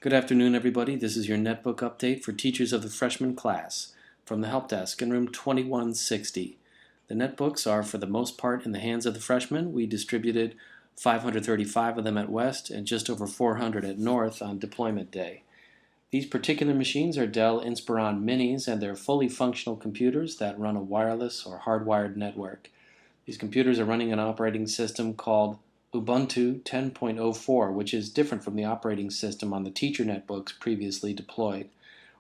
Good afternoon, everybody. This is your netbook update for teachers of the freshman class from the help desk in room 2160. The netbooks are for the most part in the hands of the freshmen. We distributed 535 of them at West and just over 400 at North on deployment day. These particular machines are Dell Inspiron Minis, and they're fully functional computers that run a wireless or hardwired network. These computers are running an operating system called Ubuntu 10.04, which is different from the operating system on the teacher netbooks previously deployed.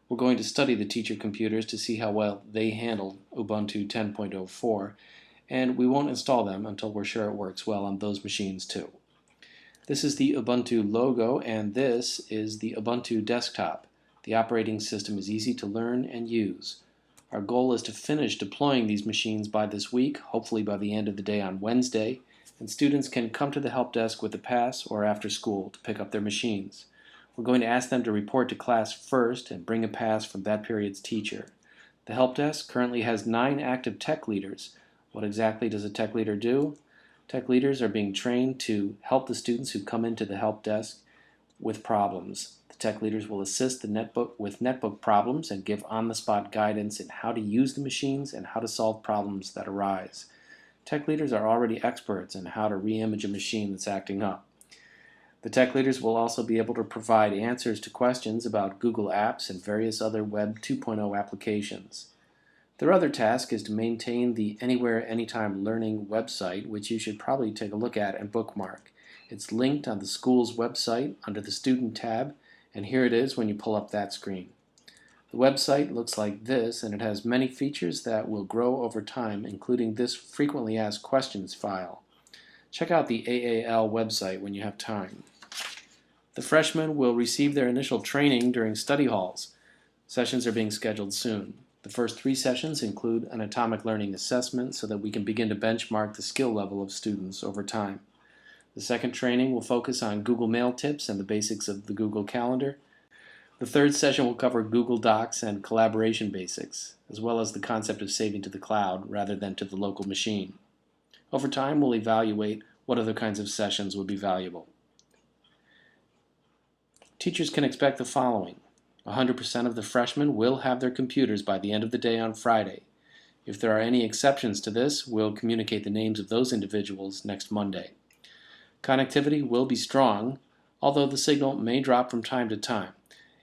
We're going to study the teacher computers to see how well they handle Ubuntu 10.04, and we won't install them until we're sure it works well on those machines too. This is the Ubuntu logo, and this is the Ubuntu desktop. The operating system is easy to learn and use. Our goal is to finish deploying these machines by this week, hopefully by the end of the day on Wednesday, and students can come to the help desk with a pass or after school to pick up their machines. We're going to ask them to report to class first and bring a pass from that period's teacher. The help desk currently has 9 active tech leaders. What exactly does a tech leader do? Tech leaders are being trained to help the students who come into the help desk with problems. The tech leaders will assist the netbook with netbook problems and give on-the-spot guidance in how to use the machines and how to solve problems that arise. Tech leaders are already experts in how to re-image a machine that's acting up. The tech leaders will also be able to provide answers to questions about Google Apps and various other Web 2.0 applications. Their other task is to maintain the Anywhere Anytime Learning website, which you should probably take a look at and bookmark. It's linked on the school's website under the Student tab, and here it is when you pull up that screen. The website looks like this, and it has many features that will grow over time, including this frequently asked questions file. Check out the AAL website when you have time. The freshmen will receive their initial training during study halls. Sessions are being scheduled soon. The first 3 sessions include an atomic learning assessment so that we can begin to benchmark the skill level of students over time. The second training will focus on Google Mail tips and the basics of the Google Calendar. The third session will cover Google Docs and collaboration basics, as well as the concept of saving to the cloud rather than to the local machine. Over time, we'll evaluate what other kinds of sessions would be valuable. Teachers can expect the following. 100% of the freshmen will have their computers by the end of the day on Friday. If there are any exceptions to this, we'll communicate the names of those individuals next Monday. Connectivity will be strong, although the signal may drop from time to time.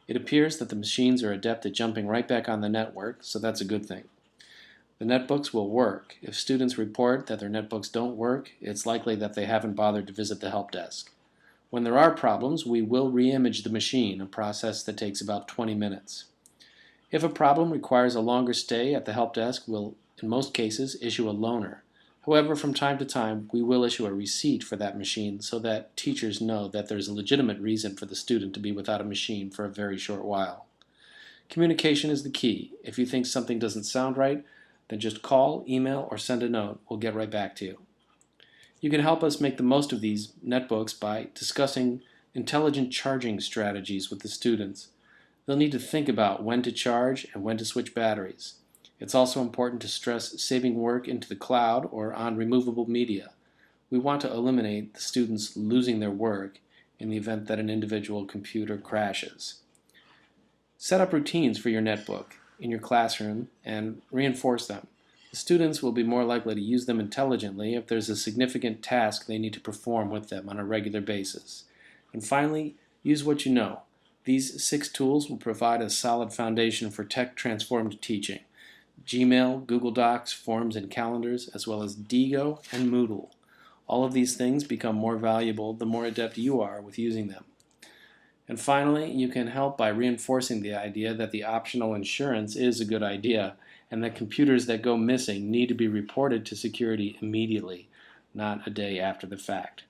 It appears that the machines are adept at jumping right back on the network, so that's a good thing. The netbooks will work. If students report that their netbooks don't work, it's likely that they haven't bothered to visit the help desk. When there are problems, we will re-image the machine, a process that takes about 20 minutes. If a problem requires a longer stay at the help desk, we'll, in most cases, issue a loaner. However, from time to time, we will issue a receipt for that machine so that teachers know that there's a legitimate reason for the student to be without a machine for a very short while. Communication is the key. If you think something doesn't sound right, then just call, email, or send a note. We'll get right back to you. You can help us make the most of these netbooks by discussing intelligent charging strategies with the students. They'll need to think about when to charge and when to switch batteries. It's also important to stress saving work into the cloud or on removable media. We want to eliminate the students losing their work in the event that an individual computer crashes. Set up routines for your netbook in your classroom and reinforce them. The students will be more likely to use them intelligently if there's a significant task they need to perform with them on a regular basis. And finally, use what you know. These 6 tools will provide a solid foundation for tech-transformed teaching. Gmail, Google Docs, Forms, and Calendars, as well as Diigo and Moodle. All of these things become more valuable the more adept you are with using them. And finally, you can help by reinforcing the idea that the optional insurance is a good idea and that computers that go missing need to be reported to security immediately, not a day after the fact.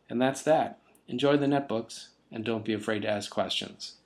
And that's that. Enjoy the netbooks, and don't be afraid to ask questions.